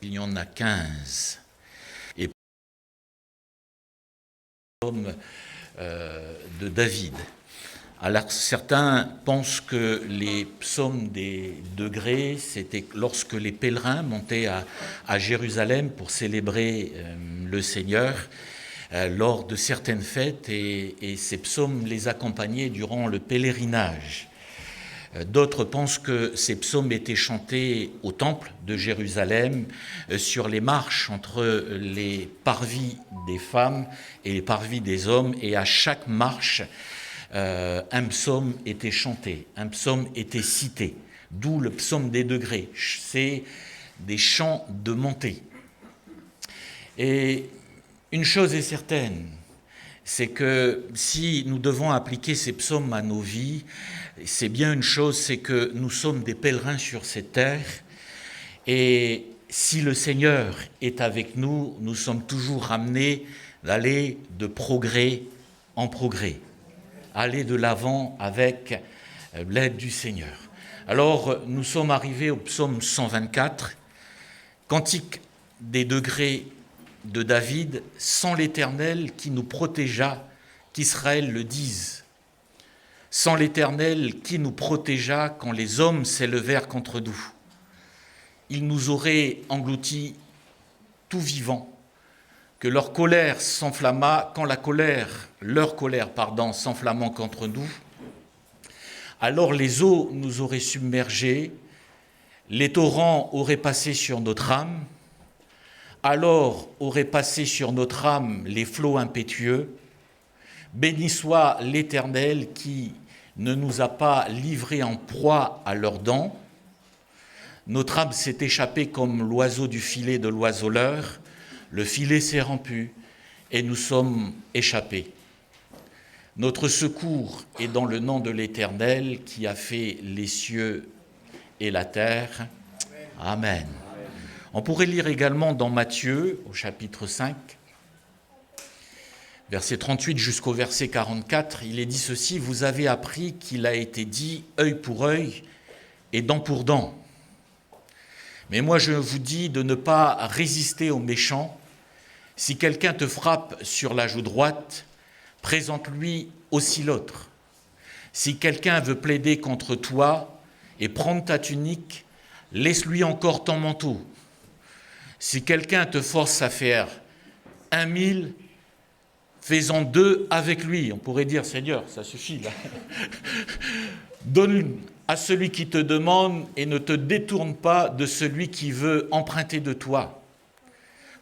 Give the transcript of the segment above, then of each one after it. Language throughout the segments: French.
il y en a 15. Et psaume de David. Alors certains pensent que les psaumes des degrés, c'était lorsque les pèlerins montaient à Jérusalem pour célébrer le Seigneur lors de certaines fêtes, et ces psaumes les accompagnaient durant le pèlerinage. D'autres pensent que ces psaumes étaient chantés au temple de Jérusalem sur les marches entre les parvis des femmes et les parvis des hommes, et à chaque marche, un psaume était chanté, un psaume était cité, d'où le psaume des degrés. C'est des chants de montée. Et une chose est certaine, c'est que si nous devons appliquer ces psaumes à nos vies, c'est bien une chose, c'est que nous sommes des pèlerins sur cette terre, et si le Seigneur est avec nous, nous sommes toujours ramenés d'aller de progrès en progrès, aller de l'avant avec l'aide du Seigneur. Alors, nous sommes arrivés au psaume 124, cantique des degrés de David, sans l'Éternel qui nous protégea, qu'Israël le dise. Sans l'Éternel qui nous protégea quand les hommes s'élevèrent contre nous. Il nous aurait engloutis tout vivant, que leur colère s'enflamma, quand leur colère, s'enflammant contre nous, alors les eaux nous auraient submergés, les torrents auraient passé sur notre âme, alors auraient passé sur notre âme les flots impétueux. Béni soit l'Éternel qui ne nous a pas livrés en proie à leurs dents. Notre âme s'est échappée comme l'oiseau du filet de l'oiseleur. Le filet s'est rompu et nous sommes échappés. Notre secours est dans le nom de l'Éternel qui a fait les cieux et la terre. Amen. On pourrait lire également dans Matthieu, au chapitre 5, verset 38 jusqu'au verset 44, il est dit ceci: « Vous avez appris qu'il a été dit œil pour œil et dent pour dent. Mais moi je vous dis de ne pas résister aux méchants. Si quelqu'un te frappe sur la joue droite, présente-lui aussi l'autre. Si quelqu'un veut plaider contre toi et prendre ta tunique, laisse-lui encore ton manteau. Si quelqu'un te force à faire 1000, fais-en 2 avec lui. » On pourrait dire, Seigneur, ça suffit là. Donne à celui qui te demande et ne te détourne pas de celui qui veut emprunter de toi.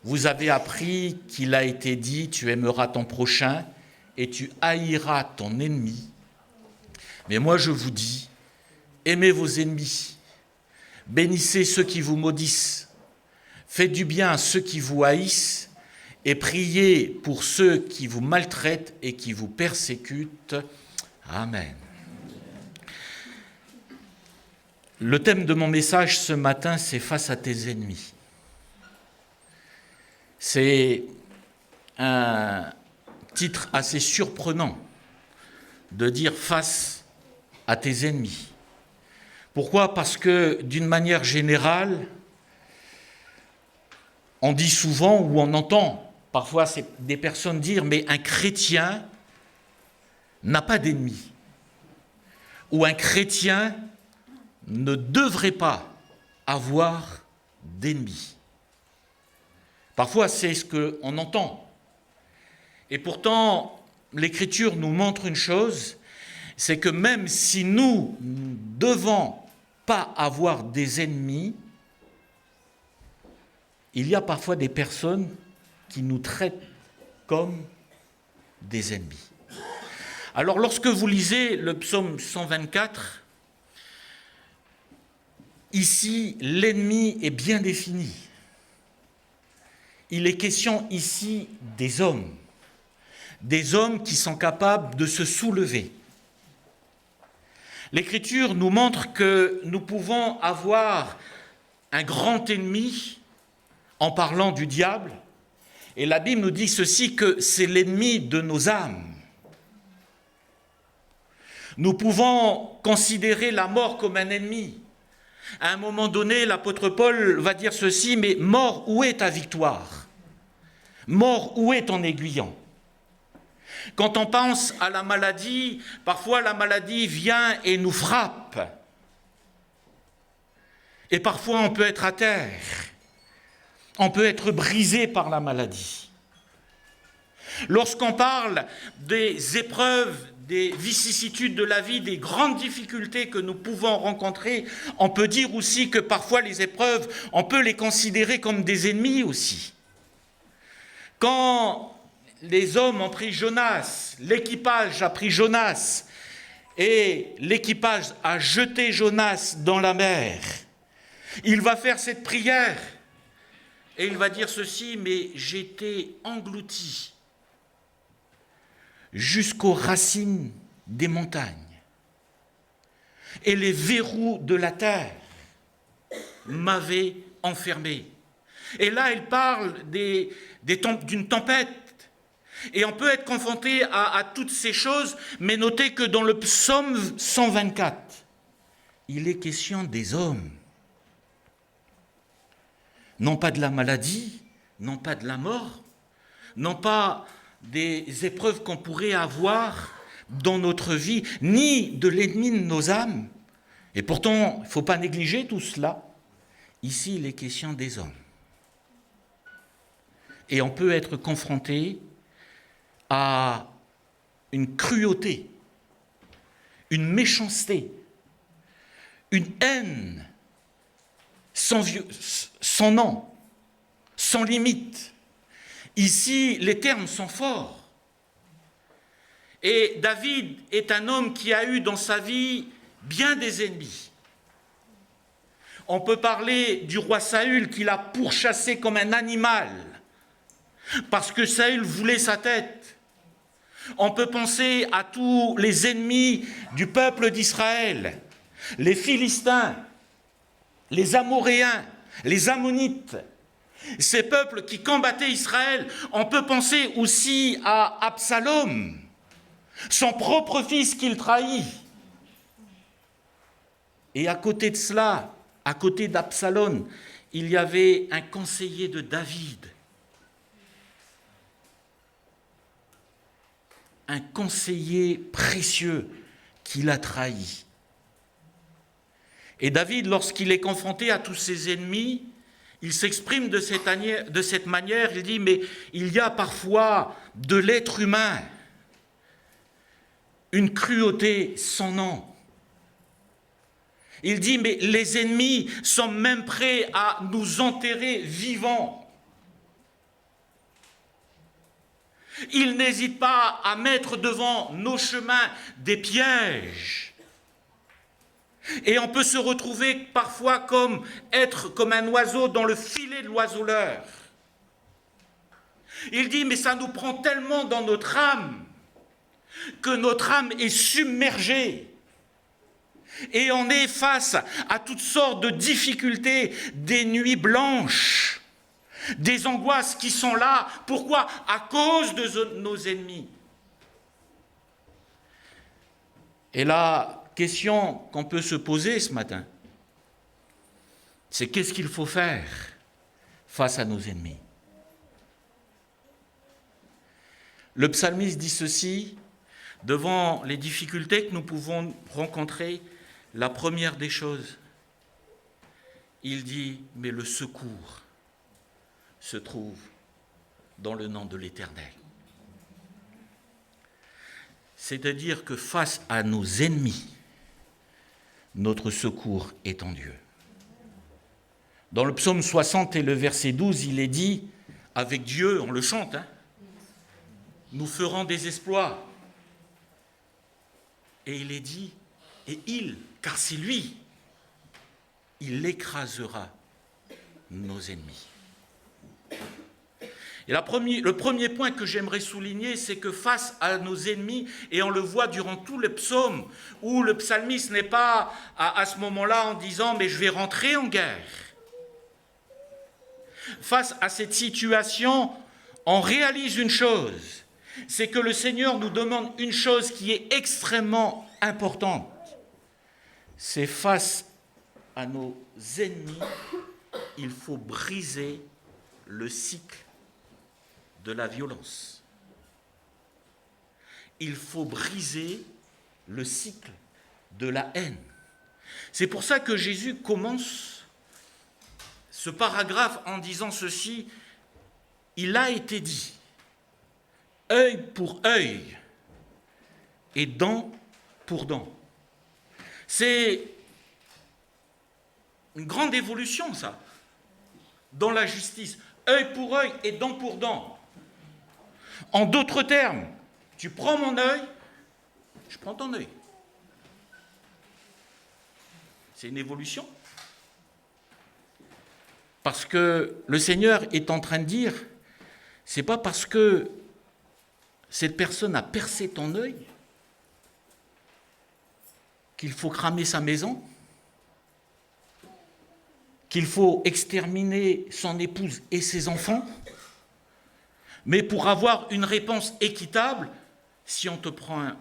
Vous avez appris qu'il a été dit, tu aimeras ton prochain et tu haïras ton ennemi. Mais moi je vous dis, aimez vos ennemis, bénissez ceux qui vous maudissent, faites du bien à ceux qui vous haïssent et priez pour ceux qui vous maltraitent et qui vous persécutent. Amen. Le thème de mon message ce matin, c'est « Face à tes ennemis ». C'est un titre assez surprenant de dire « face à tes ennemis ». Pourquoi ? Parce que d'une manière générale, on dit souvent ou on entend parfois des personnes dire « mais un chrétien n'a pas d'ennemis » ou « un chrétien ne devrait pas avoir d'ennemis ». Parfois, c'est ce qu'on entend. Et pourtant, l'Écriture nous montre une chose, c'est que même si nous ne devons pas avoir des ennemis, il y a parfois des personnes qui nous traitent comme des ennemis. Alors, lorsque vous lisez le psaume 124, ici, l'ennemi est bien défini. Il est question ici des hommes qui sont capables de se soulever. L'Écriture nous montre que nous pouvons avoir un grand ennemi en parlant du diable, et la Bible nous dit ceci, que c'est l'ennemi de nos âmes. Nous pouvons considérer la mort comme un ennemi. À un moment donné, l'apôtre Paul va dire ceci, mais mort, où est ta victoire? Mort, où est ton aiguillon? Quand on pense à la maladie, parfois la maladie vient et nous frappe. Et parfois on peut être à terre. On peut être brisé par la maladie. Lorsqu'on parle des épreuves, des vicissitudes de la vie, des grandes difficultés que nous pouvons rencontrer, on peut dire aussi que parfois les épreuves, on peut les considérer comme des ennemis aussi. Quand les hommes ont pris Jonas, l'équipage a pris Jonas, et l'équipage a jeté Jonas dans la mer, il va faire cette prière, et il va dire ceci, mais j'étais englouti jusqu'aux racines des montagnes, et les verrous de la terre m'avaient enfermé. Et là, il parle d'une tempête. Et on peut être confronté à toutes ces choses, mais notez que dans le psaume 124, il est question des hommes. Non pas de la maladie, non pas de la mort, non pas des épreuves qu'on pourrait avoir dans notre vie, ni de l'ennemi de nos âmes. Et pourtant, il ne faut pas négliger tout cela. Ici, il est question des hommes. Et on peut être confronté à une cruauté, une méchanceté, une haine sans nom, sans limite. Ici, les termes sont forts. Et David est un homme qui a eu dans sa vie bien des ennemis. On peut parler du roi Saül qui l'a pourchassé comme un animal, parce que Saül voulait sa tête. On peut penser à tous les ennemis du peuple d'Israël, les Philistins, les Amoréens, les Ammonites, ces peuples qui combattaient Israël. On peut penser aussi à Absalom, son propre fils qu'il trahit. Et à côté de cela, à côté d'Absalom, il y avait un conseiller de David, un conseiller précieux qui l'a trahi. Et David, lorsqu'il est confronté à tous ses ennemis, il s'exprime de cette manière, il dit, mais il y a parfois de l'être humain une cruauté sans nom. Il dit, mais les ennemis sont même prêts à nous enterrer vivants. Ils n'hésitent pas à mettre devant nos chemins des pièges. Et on peut se retrouver parfois être comme un oiseau dans le filet de l'oiseleur. Il dit, mais ça nous prend tellement dans notre âme que notre âme est submergée. Et on est face à toutes sortes de difficultés, des nuits blanches, des angoisses qui sont là. Pourquoi? À cause de nos ennemis. Et la question qu'on peut se poser ce matin, c'est qu'est-ce qu'il faut faire face à nos ennemis? Le psalmiste dit ceci, devant les difficultés que nous pouvons rencontrer, la première des choses, il dit, mais le secours se trouve dans le nom de l'Éternel. C'est-à-dire que face à nos ennemis, notre secours est en Dieu. Dans le psaume 60 et le verset 12, il est dit, avec Dieu, on le chante, nous ferons des exploits. Et il est dit, et car c'est lui, il écrasera nos ennemis. Et le premier point que j'aimerais souligner, c'est que face à nos ennemis, et on le voit durant tout le psaume, où le psalmiste n'est pas à ce moment-là en disant « mais je vais rentrer en guerre ». Face à cette situation, on réalise une chose, c'est que le Seigneur nous demande une chose qui est extrêmement importante. C'est face à nos ennemis, il faut briser le cycle de la violence. Il faut briser le cycle de la haine. C'est pour ça que Jésus commence ce paragraphe en disant ceci: il a été dit, œil pour œil et dent pour dent. C'est une grande évolution, ça, dans la justice. Œil pour œil et dent pour dent. En d'autres termes, tu prends mon œil, je prends ton œil. C'est une évolution. Parce que le Seigneur est en train de dire, c'est pas parce que cette personne a percé ton œil qu'il faut cramer sa maison, qu'il faut exterminer son épouse et ses enfants, mais pour avoir une réponse équitable, si on te prend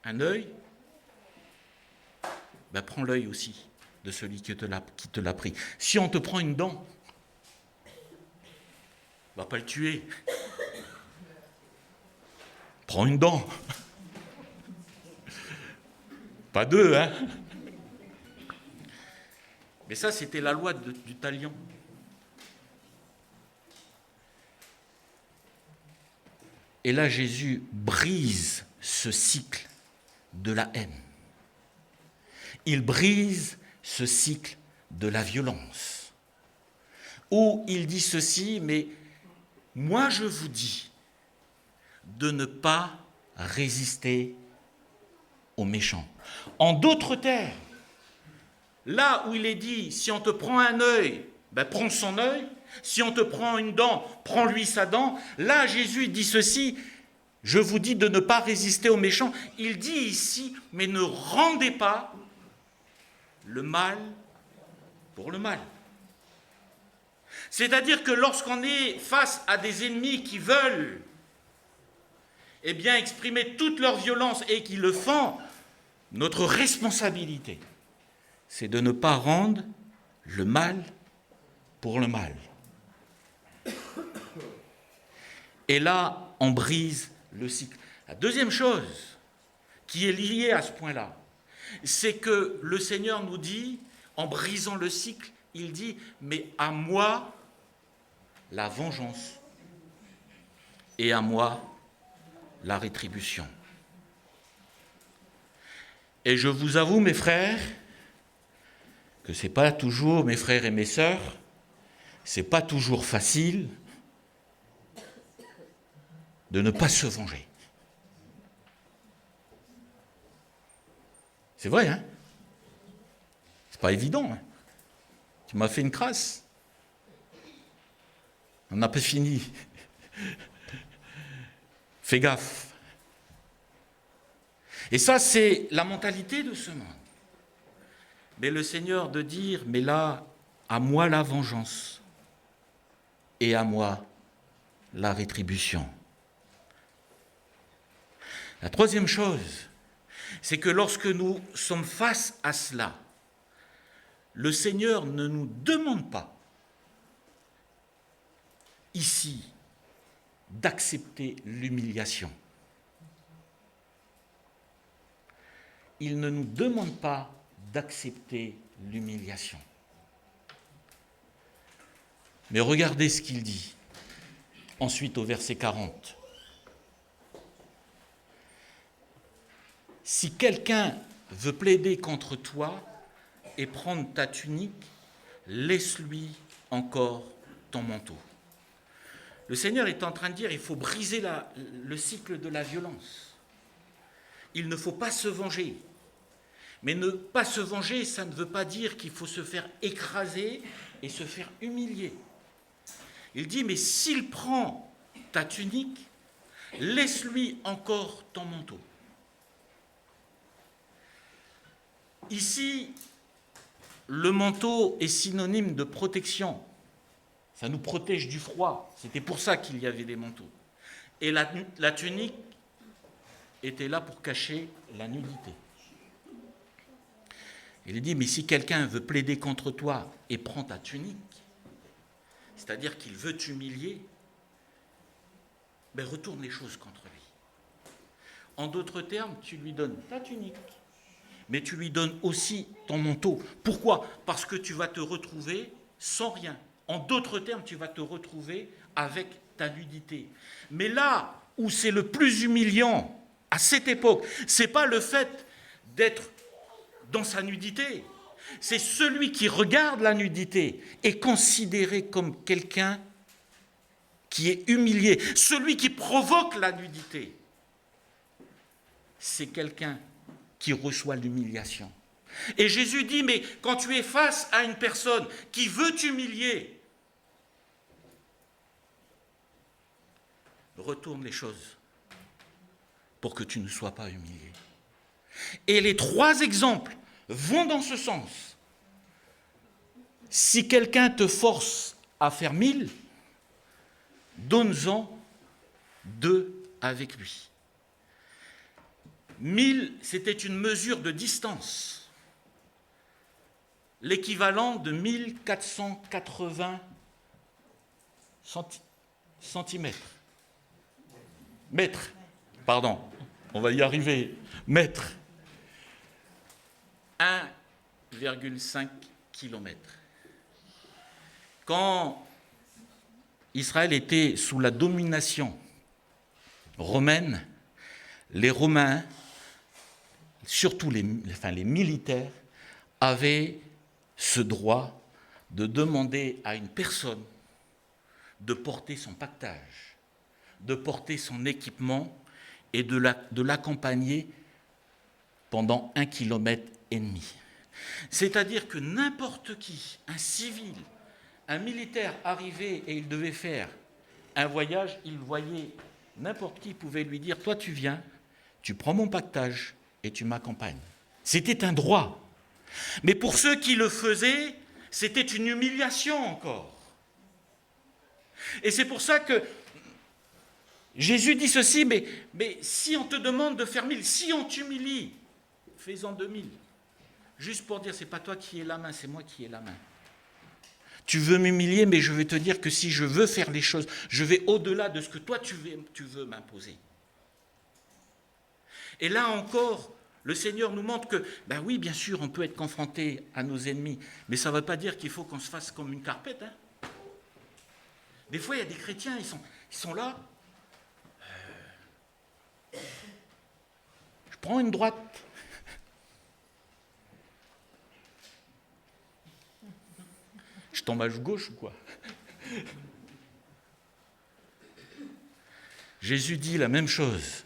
un œil, ben prends l'œil aussi de celui qui te l'a pris. Si on te prend une dent, va pas le tuer. Prends une dent. Pas deux, hein. Mais ça, c'était la loi du talion. Et là, Jésus brise ce cycle de la haine. Il brise ce cycle de la violence. Où il dit ceci, mais moi je vous dis de ne pas résister aux méchants. En d'autres termes, là où il est dit, si on te prend un œil, ben prends son œil. Si on te prend une dent, prends-lui sa dent. Là, Jésus dit ceci, je vous dis de ne pas résister aux méchants. Il dit ici, mais ne rendez pas le mal pour le mal. C'est-à-dire que lorsqu'on est face à des ennemis qui veulent exprimer toute leur violence et qui le font, notre responsabilité, c'est de ne pas rendre le mal pour le mal. Et là, on brise le cycle. La deuxième chose qui est liée à ce point-là, c'est que le Seigneur nous dit, en brisant le cycle, il dit, mais à moi la vengeance et à moi la rétribution. Et je vous avoue, mes frères, que ce n'est pas toujours, mes frères et mes sœurs, ce n'est pas toujours facile de ne pas se venger. C'est vrai, hein? C'est pas évident, hein? Tu m'as fait une crasse. On n'a pas fini. Fais gaffe. Et ça, c'est la mentalité de ce monde. Mais le Seigneur de dire, mais là, à moi la vengeance et à moi la rétribution. La troisième chose, c'est que lorsque nous sommes face à cela, le Seigneur ne nous demande pas, ici, d'accepter l'humiliation. Il ne nous demande pas d'accepter l'humiliation. Mais regardez ce qu'il dit, ensuite au verset 40. Si quelqu'un veut plaider contre toi et prendre ta tunique, laisse-lui encore ton manteau. Le Seigneur est en train de dire qu'il faut briser le cycle de la violence. Il ne faut pas se venger. Mais ne pas se venger, ça ne veut pas dire qu'il faut se faire écraser et se faire humilier. Il dit, mais s'il prend ta tunique, laisse-lui encore ton manteau. Ici, le manteau est synonyme de protection. Ça nous protège du froid. C'était pour ça qu'il y avait des manteaux. Et la tunique était là pour cacher la nudité. Il dit, mais si quelqu'un veut plaider contre toi et prend ta tunique, c'est-à-dire qu'il veut t'humilier, ben retourne les choses contre lui. En d'autres termes, tu lui donnes ta tunique, mais tu lui donnes aussi ton manteau. Pourquoi ? Parce que tu vas te retrouver sans rien. En d'autres termes, tu vas te retrouver avec ta nudité. Mais là où c'est le plus humiliant, à cette époque, ce n'est pas le fait d'être dans sa nudité. C'est celui qui regarde la nudité est considéré comme quelqu'un qui est humilié. Celui qui provoque la nudité, c'est quelqu'un qui reçoit l'humiliation. Et Jésus dit, mais quand tu es face à une personne qui veut t'humilier, retourne les choses pour que tu ne sois pas humilié. Et les 3 exemples vont dans ce sens. Si quelqu'un te force à faire 1000, donne-en 2 avec lui. 1000, c'était une mesure de distance, l'équivalent de 1480 centimètres. Mètres, pardon, on va y arriver. Mètres. 1,5 km. Quand Israël était sous la domination romaine, les Romains, surtout les militaires, avaient ce droit de demander à une personne de porter son pactage, de porter son équipement et de l'accompagner pendant 1,5 km. C'est-à-dire que n'importe qui, un civil, un militaire arrivait et il devait faire un voyage, il voyait n'importe qui pouvait lui dire « Toi, tu viens, tu prends mon pactage et tu m'accompagnes. » C'était un droit. Mais pour ceux qui le faisaient, c'était une humiliation encore. Et c'est pour ça que Jésus dit ceci, mais si on te demande de faire 1000, si on t'humilie, fais-en 2000. Juste pour dire, c'est pas toi qui ai la main, c'est moi qui ai la main. Tu veux m'humilier, mais je vais te dire que si je veux faire les choses, je vais au-delà de ce que toi tu veux m'imposer. Et là encore, le Seigneur nous montre que, ben oui, bien sûr, on peut être confronté à nos ennemis, mais ça ne veut pas dire qu'il faut qu'on se fasse comme une carpette. Hein. Des fois, il y a des chrétiens, ils sont là. Je prends une droite. Je tombe à gauche ou quoi ? Jésus dit la même chose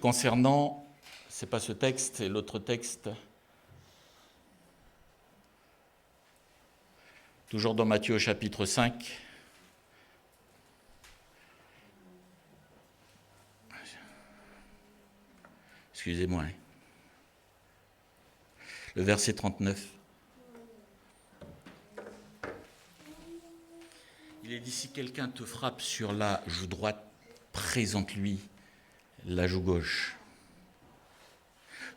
concernant, c'est pas ce texte, c'est l'autre texte, toujours dans Matthieu au chapitre 5. Excusez-moi. Hein. Le verset 39. Il est dit, si quelqu'un te frappe sur la joue droite, présente-lui la joue gauche.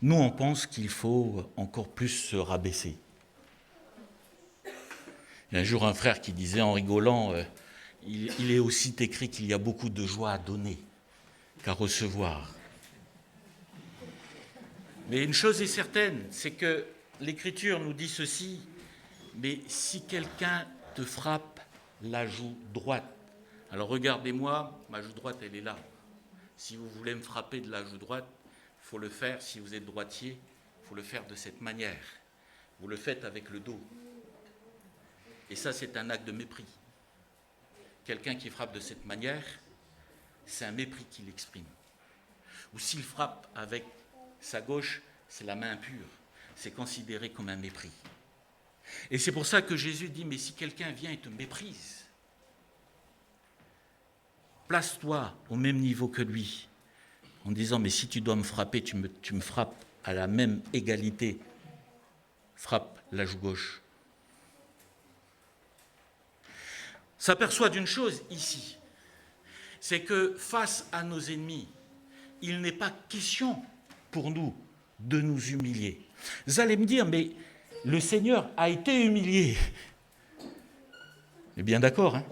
Nous, on pense qu'il faut encore plus se rabaisser. Il y a un jour un frère qui disait en rigolant, il est aussi écrit qu'il y a beaucoup de joie à donner qu'à recevoir. Mais une chose est certaine, c'est que l'Écriture nous dit ceci, mais si quelqu'un te frappe la joue droite, alors regardez-moi, ma joue droite elle est là. Si vous voulez me frapper de la joue droite, il faut le faire, si vous êtes droitier, il faut le faire de cette manière. Vous le faites avec le dos. Et ça, c'est un acte de mépris. Quelqu'un qui frappe de cette manière, c'est un mépris qu'il exprime. Ou s'il frappe avec sa gauche, c'est la main impure. C'est considéré comme un mépris. Et c'est pour ça que Jésus dit, mais si quelqu'un vient et te méprise, place-toi au même niveau que lui, en disant, mais si tu dois me frapper, tu me frappes à la même égalité. Frappe la joue gauche. S'aperçoit d'une chose ici, c'est que face à nos ennemis, il n'est pas question pour nous de nous humilier. Vous allez me dire, mais le Seigneur a été humilié. Eh bien d'accord, hein?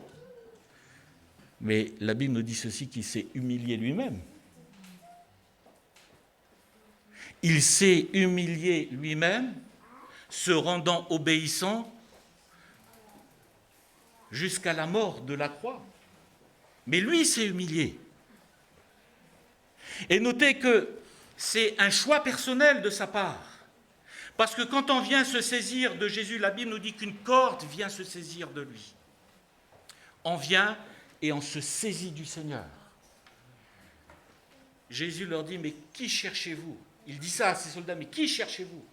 Mais la Bible nous dit ceci, qu'il s'est humilié lui-même. Il s'est humilié lui-même, se rendant obéissant jusqu'à la mort de la croix. Mais lui s'est humilié. Et notez que c'est un choix personnel de sa part. Parce que quand on vient se saisir de Jésus, la Bible nous dit qu'une corde vient se saisir de lui. On vient et on se saisit du Seigneur. Jésus leur dit, mais qui cherchez-vous? Il dit ça à ses soldats, mais qui cherchez-vous?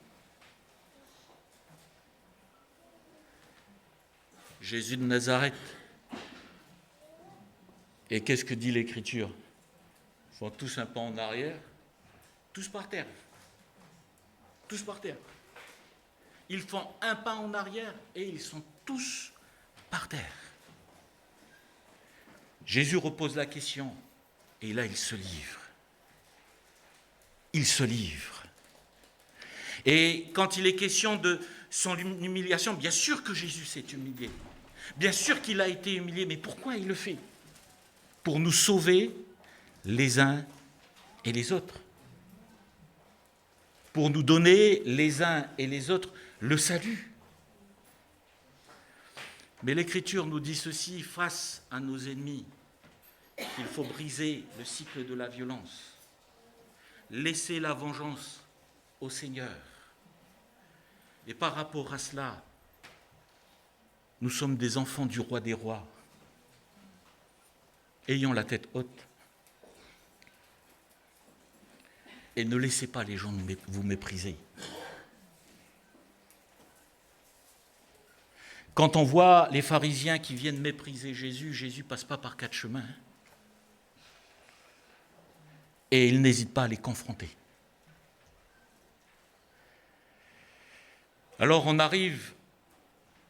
Jésus de Nazareth. Et qu'est-ce que dit l'Écriture? Ils font tous un pas en arrière, tous par terre. Tous par terre. Ils font un pas en arrière et ils sont tous par terre. Jésus repose la question et là il se livre. Il se livre. Et quand il est question de son humiliation, bien sûr que Jésus s'est humilié. Bien sûr qu'il a été humilié, mais pourquoi il le fait? Pour nous sauver les uns et les autres. Pour nous donner les uns et les autres le salut. Mais l'Écriture nous dit ceci face à nos ennemis, qu'il faut briser le cycle de la violence, laisser la vengeance au Seigneur. Et par rapport à cela, nous sommes des enfants du roi des rois, ayant la tête haute. Et ne laissez pas les gens vous mépriser. Quand on voit les pharisiens qui viennent mépriser Jésus, Jésus ne passe pas par 4 chemins. Et il n'hésite pas à les confronter. Alors on arrive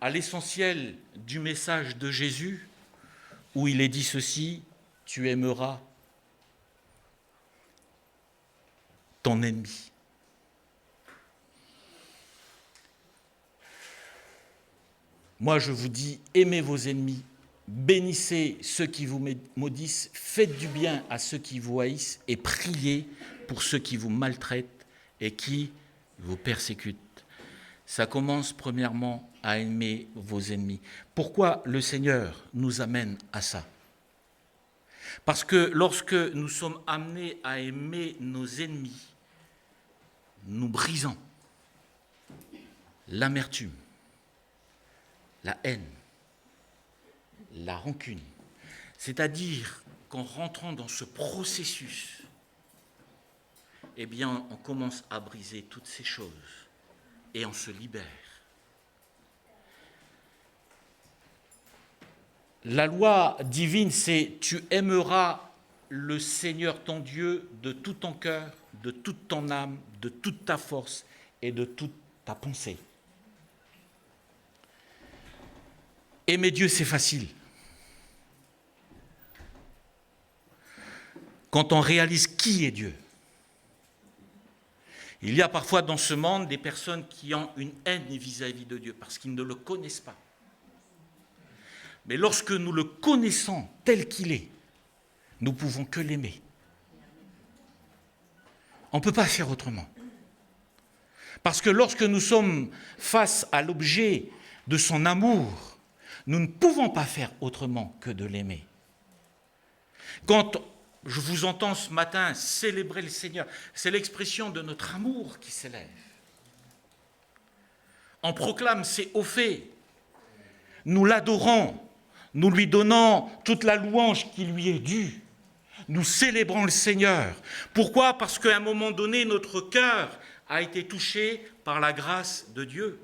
à l'essentiel du message de Jésus, où il est dit ceci, tu aimeras ton ennemi. Moi, je vous dis, aimez vos ennemis, bénissez ceux qui vous maudissent, faites du bien à ceux qui vous haïssent et priez pour ceux qui vous maltraitent et qui vous persécutent. Ça commence premièrement à aimer vos ennemis. Pourquoi le Seigneur nous amène à ça? Parce que lorsque nous sommes amenés à aimer nos ennemis, nous brisons l'amertume, la haine, la rancune. C'est-à-dire qu'en rentrant dans ce processus, eh bien, on commence à briser toutes ces choses et on se libère. La loi divine, c'est « tu aimeras le Seigneur ton Dieu de tout ton cœur, de toute ton âme, de toute ta force et de toute ta pensée ». Aimer Dieu, c'est facile. Quand on réalise qui est Dieu. Il y a parfois dans ce monde des personnes qui ont une haine vis-à-vis de Dieu parce qu'ils ne le connaissent pas. Mais lorsque nous le connaissons tel qu'il est, nous ne pouvons que l'aimer. On ne peut pas faire autrement. Parce que lorsque nous sommes face à l'objet de son amour, nous ne pouvons pas faire autrement que de l'aimer. Quand je vous entends ce matin célébrer le Seigneur, c'est l'expression de notre amour qui s'élève. On proclame ses hauts faits. Nous l'adorons. Nous lui donnons toute la louange qui lui est due. Nous célébrons le Seigneur. Pourquoi? Parce qu'à un moment donné, notre cœur a été touché par la grâce de Dieu.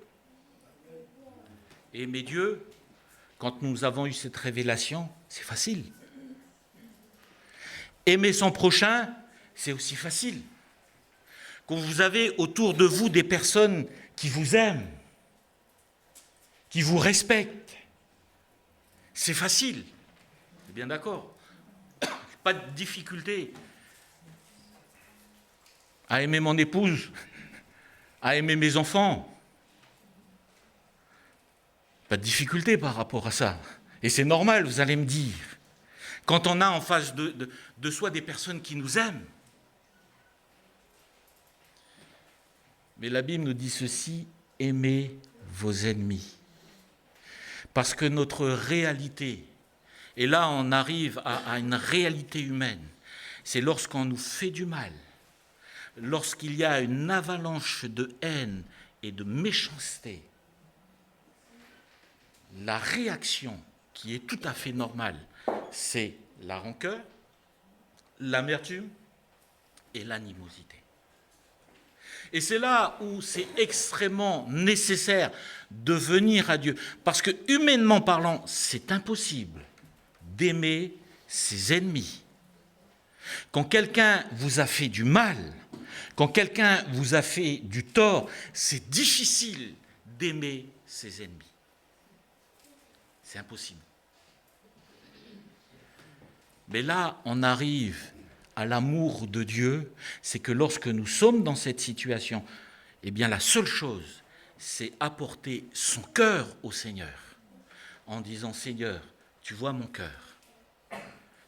Et aimer Dieu, quand nous avons eu cette révélation, c'est facile. Aimer son prochain, c'est aussi facile. Quand vous avez autour de vous des personnes qui vous aiment, qui vous respectent, c'est facile. C'est bien d'accord. Pas de difficulté à aimer mon épouse, à aimer mes enfants. Pas de difficulté par rapport à ça. Et c'est normal, vous allez me dire. Quand on a en face de soi des personnes qui nous aiment. Mais la Bible nous dit ceci, aimez vos ennemis. Parce que notre réalité, et là on arrive à une réalité humaine, c'est lorsqu'on nous fait du mal, lorsqu'il y a une avalanche de haine et de méchanceté, la réaction qui est tout à fait normale, c'est la rancœur, l'amertume et l'animosité. Et c'est là où c'est extrêmement nécessaire de venir à Dieu. Parce que, humainement parlant, c'est impossible d'aimer ses ennemis. Quand quelqu'un vous a fait du mal, quand quelqu'un vous a fait du tort, c'est difficile d'aimer ses ennemis. C'est impossible. Mais là, on arrive à l'amour de Dieu, c'est que lorsque nous sommes dans cette situation, eh bien la seule chose, c'est apporter son cœur au Seigneur, en disant, Seigneur, tu vois mon cœur,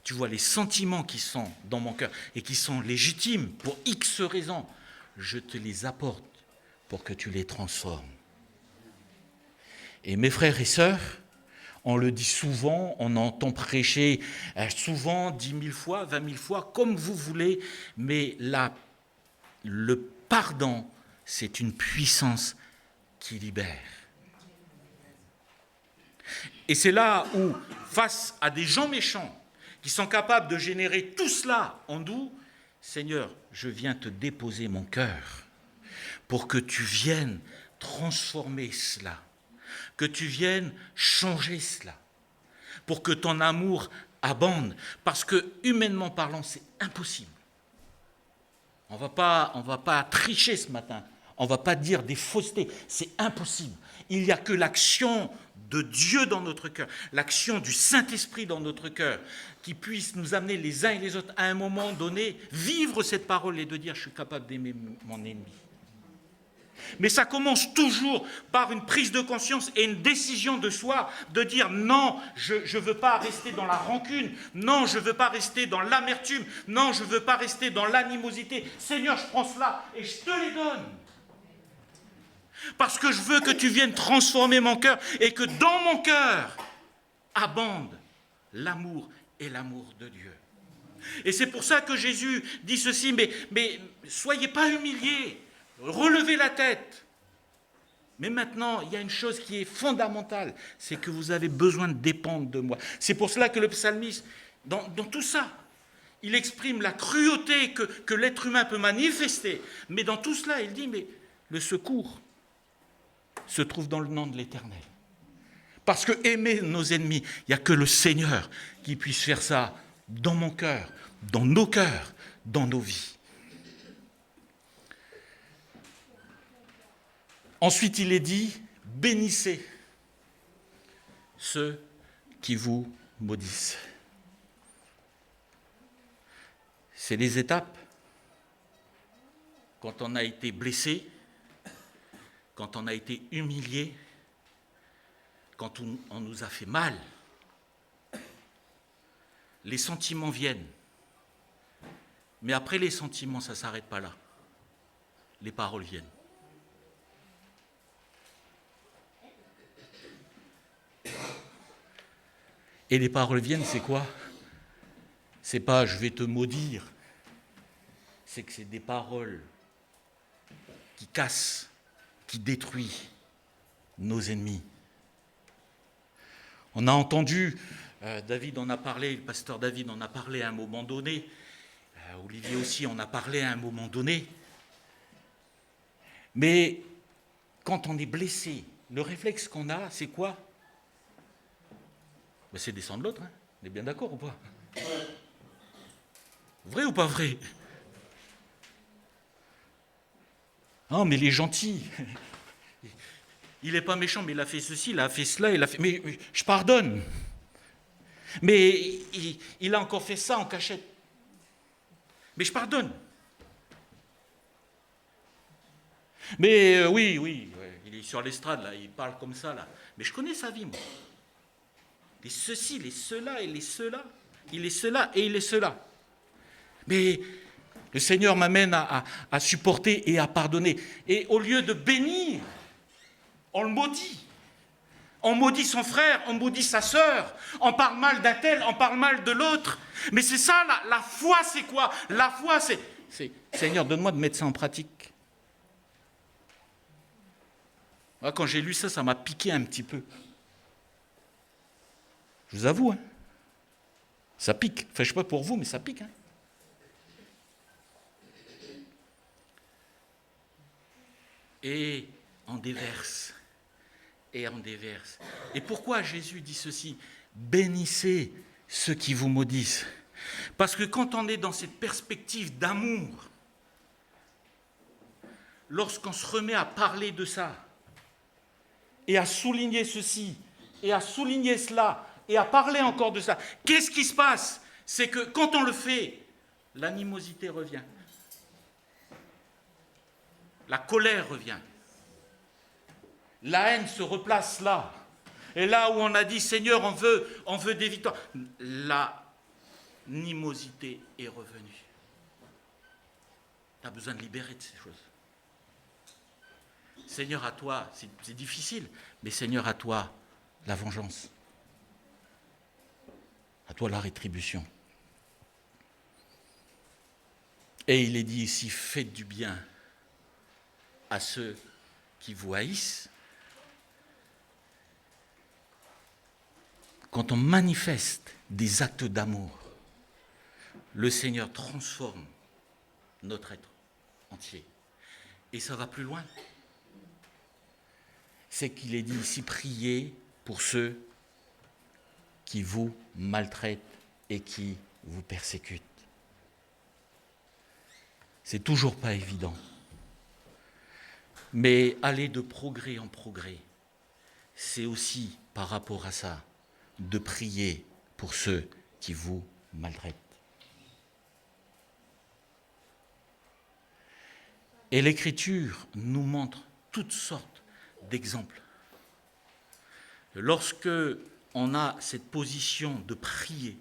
tu vois les sentiments qui sont dans mon cœur et qui sont légitimes pour X raisons, je te les apporte pour que tu les transformes. Et mes frères et sœurs, on le dit souvent, on entend prêcher souvent, 10 000 fois, 20 000 fois, comme vous voulez, mais là, le pardon, c'est une puissance qui libère. Et c'est là où, face à des gens méchants, qui sont capables de générer tout cela en nous, Seigneur, je viens te déposer mon cœur pour que tu viennes transformer cela, que tu viennes changer cela, pour que ton amour abonde, parce que, humainement parlant, c'est impossible. On va pas tricher ce matin, on ne va pas dire des faussetés, c'est impossible. Il n'y a que l'action de Dieu dans notre cœur, l'action du Saint-Esprit dans notre cœur, qui puisse nous amener les uns et les autres à un moment donné, vivre cette parole et de dire « je suis capable d'aimer mon ennemi ». Mais ça commence toujours par une prise de conscience et une décision de soi de dire non, je ne veux pas rester dans la rancune, non, je ne veux pas rester dans l'amertume, non, je ne veux pas rester dans l'animosité. Seigneur, je prends cela et je te les donne. Parce que je veux que tu viennes transformer mon cœur et que dans mon cœur abonde l'amour et l'amour de Dieu. Et c'est pour ça que Jésus dit ceci, mais soyez pas humiliés. Relevez la tête. Mais maintenant, il y a une chose qui est fondamentale, c'est que vous avez besoin de dépendre de moi. C'est pour cela que le psalmiste, dans tout ça, il exprime la cruauté que l'être humain peut manifester. Mais dans tout cela, il dit, mais le secours se trouve dans le nom de l'Éternel. Parce que aimer nos ennemis, il n'y a que le Seigneur qui puisse faire ça dans mon cœur, dans nos cœurs, dans nos vies. Ensuite, il est dit, bénissez ceux qui vous maudissent. C'est les étapes. Quand on a été blessé, quand on a été humilié, quand on nous a fait mal, les sentiments viennent. Mais après les sentiments, ça ne s'arrête pas là. Les paroles viennent. Et les paroles viennent, c'est quoi? C'est pas « je vais te maudire », c'est que c'est des paroles qui cassent, qui détruisent nos ennemis. On a entendu, David en a parlé, le pasteur David en a parlé à un moment donné, Olivier aussi en a parlé à un moment donné, mais quand on est blessé, le réflexe qu'on a, c'est quoi? Ben c'est descendre l'autre, hein. On est bien d'accord ou pas? Vrai ou pas vrai? Non, mais il est gentil. Il n'est pas méchant, mais il a fait ceci, il a fait cela, il a fait... Mais je pardonne. Mais il a encore fait ça en cachette. Mais je pardonne. Mais oui, ouais, il est sur l'estrade, là, il parle comme ça, là. Mais je connais sa vie, moi. Les ceci, les cela et les cela. Il est cela et il est cela. Mais le Seigneur m'amène à supporter et à pardonner. Et au lieu de bénir, on le maudit. On maudit son frère, on maudit sa sœur, on parle mal d'un tel, on parle mal de l'autre. Mais c'est ça, la foi, c'est quoi? La foi, c'est Seigneur, donne-moi de mettre ça en pratique. Moi, quand j'ai lu ça, ça m'a piqué un petit peu. Je vous avoue, hein. Ça pique. Enfin, je ne sais pas pour vous, mais ça pique. Hein. Et on déverse. Et on déverse. Et pourquoi Jésus dit ceci? Bénissez ceux qui vous maudissent. Parce que quand on est dans cette perspective d'amour, lorsqu'on se remet à parler de ça, et à souligner ceci, et à souligner cela, et à parler encore de ça, qu'est-ce qui se passe? C'est que quand on le fait, l'animosité revient. La colère revient. La haine se replace là. Et là où on a dit, Seigneur, on veut des victoires, l'animosité est revenue. Tu as besoin de libérer de ces choses. Seigneur, à toi, c'est difficile, mais Seigneur, à toi, la vengeance. À toi, la rétribution. Et il est dit ici, faites du bien à ceux qui vous haïssent. Quand on manifeste des actes d'amour, le Seigneur transforme notre être entier. Et ça va plus loin. C'est qu'il est dit ici, priez pour ceux qui vous maltraitent et qui vous persécutent. C'est toujours pas évident. Mais aller de progrès en progrès, c'est aussi par rapport à ça, de prier pour ceux qui vous maltraitent. Et l'Écriture nous montre toutes sortes d'exemples. Lorsque on a cette position de prier,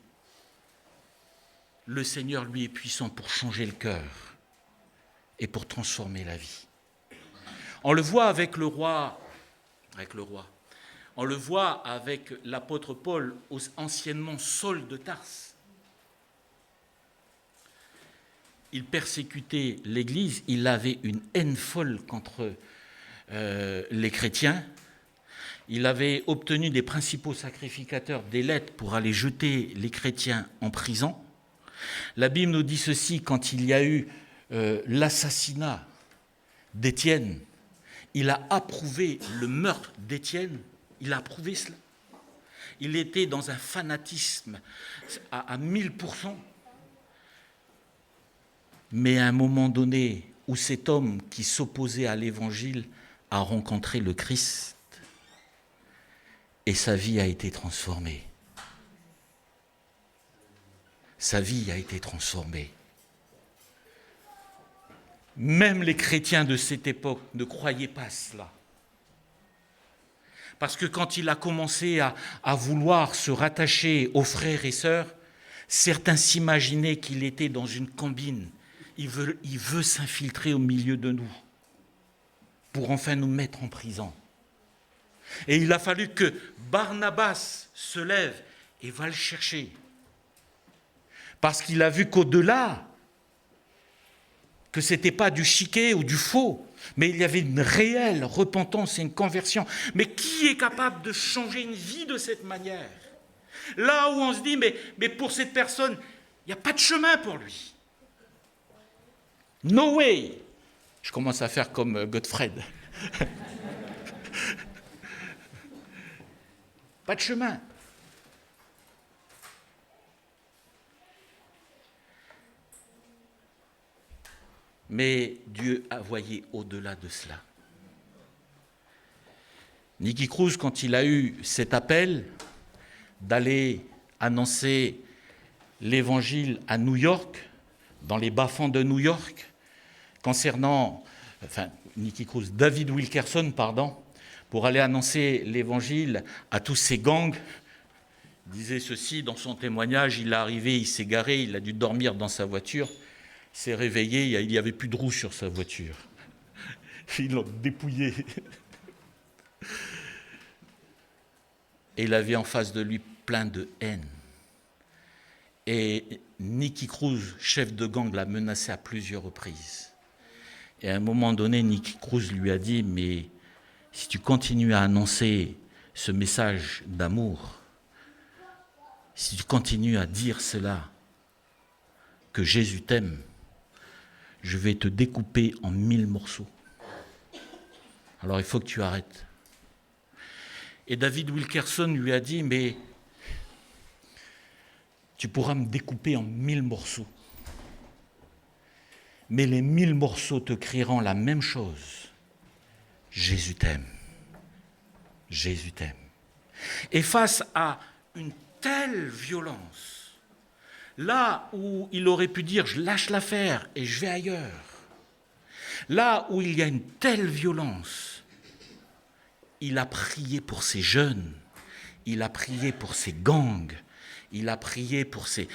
le Seigneur, lui, est puissant pour changer le cœur et pour transformer la vie. On le voit avec le roi. On le voit avec l'apôtre Paul, anciennement Saul de Tarse. Il persécutait l'Église, il avait une haine folle contre les chrétiens. Il avait obtenu des principaux sacrificateurs des lettres pour aller jeter les chrétiens en prison. La Bible nous dit ceci, quand il y a eu l'assassinat d'Étienne, il a approuvé le meurtre d'Étienne. Il a approuvé cela. Il était dans un fanatisme à 1000%. Mais à un moment donné, où cet homme qui s'opposait à l'Évangile a rencontré le Christ, et sa vie a été transformée. Sa vie a été transformée. Même les chrétiens de cette époque ne croyaient pas cela. Parce que quand il a commencé à vouloir se rattacher aux frères et sœurs, certains s'imaginaient qu'il était dans une combine. Il veut s'infiltrer au milieu de nous pour enfin nous mettre en prison. Et il a fallu que Barnabas se lève et va le chercher. Parce qu'il a vu qu'au-delà, que ce n'était pas du chiquet ou du faux, mais il y avait une réelle repentance et une conversion. Mais qui est capable de changer une vie de cette manière? Là où on se dit, mais pour cette personne, il n'y a pas de chemin pour lui. No way. Je commence à faire comme Gottfried. Pas de chemin. Mais Dieu a voyé au-delà de cela. Nicky Cruz, quand il a eu cet appel d'aller annoncer l'évangile à New York, dans les bas-fonds de New York, concernant, David Wilkerson, pour aller annoncer l'évangile à tous ces gangs, disait ceci dans son témoignage. Il est arrivé, il s'est garé, il a dû dormir dans sa voiture, il s'est réveillé, il n'y avait plus de roues sur sa voiture. Ils l'ont dépouillé. Et il avait en face de lui plein de haine. Et Nicky Cruz, chef de gang, l'a menacé à plusieurs reprises. Et à un moment donné, Nicky Cruz lui a dit « Mais si tu continues à annoncer ce message d'amour, si tu continues à dire cela, que Jésus t'aime, je vais te découper en 1000 morceaux. Alors il faut que tu arrêtes. » Et David Wilkerson lui a dit « Mais tu pourras me découper en 1000 morceaux. Mais les 1000 morceaux te crieront la même chose. Jésus t'aime. Jésus t'aime. » Et face à une telle violence, là où il aurait pu dire « je lâche l'affaire et je vais ailleurs », là où il y a une telle violence, il a prié pour ces jeunes, il a prié pour ces gangs, il a prié pour ces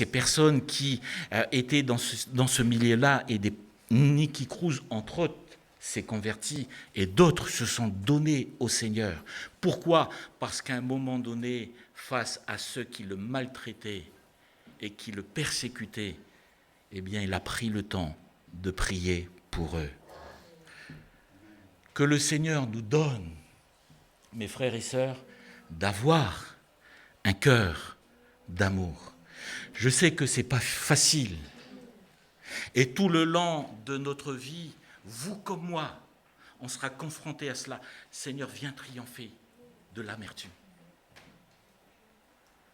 personnes qui étaient dans ce milieu-là, et Nicky Cruz, entre autres, s'est converti, et d'autres se sont donnés au Seigneur. Pourquoi ? Parce qu'à un moment donné, face à ceux qui le maltraitaient et qui le persécutaient, eh bien, il a pris le temps de prier pour eux. Que le Seigneur nous donne, mes frères et sœurs, d'avoir un cœur d'amour. Je sais que ce n'est pas facile. Et tout le long de notre vie, vous comme moi, on sera confrontés à cela. Seigneur, viens triompher de l'amertume.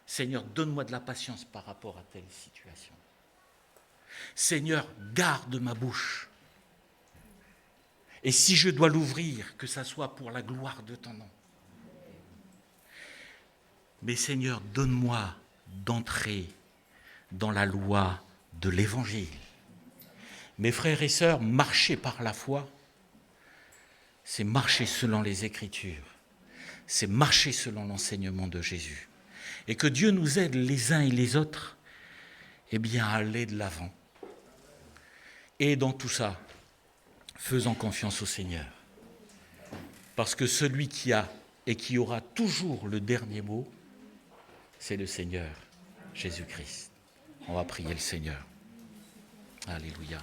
Seigneur, donne-moi de la patience par rapport à telle situation. Seigneur, garde ma bouche. Et si je dois l'ouvrir, que ça soit pour la gloire de ton nom. Mais Seigneur, donne-moi d'entrer dans la loi de l'Évangile. Mes frères et sœurs, marcher par la foi, c'est marcher selon les Écritures, c'est marcher selon l'enseignement de Jésus. Et que Dieu nous aide les uns et les autres, eh bien, à aller de l'avant. Et dans tout ça, faisons confiance au Seigneur. Parce que celui qui a et qui aura toujours le dernier mot, c'est le Seigneur, Jésus-Christ. On va prier le Seigneur. Alléluia.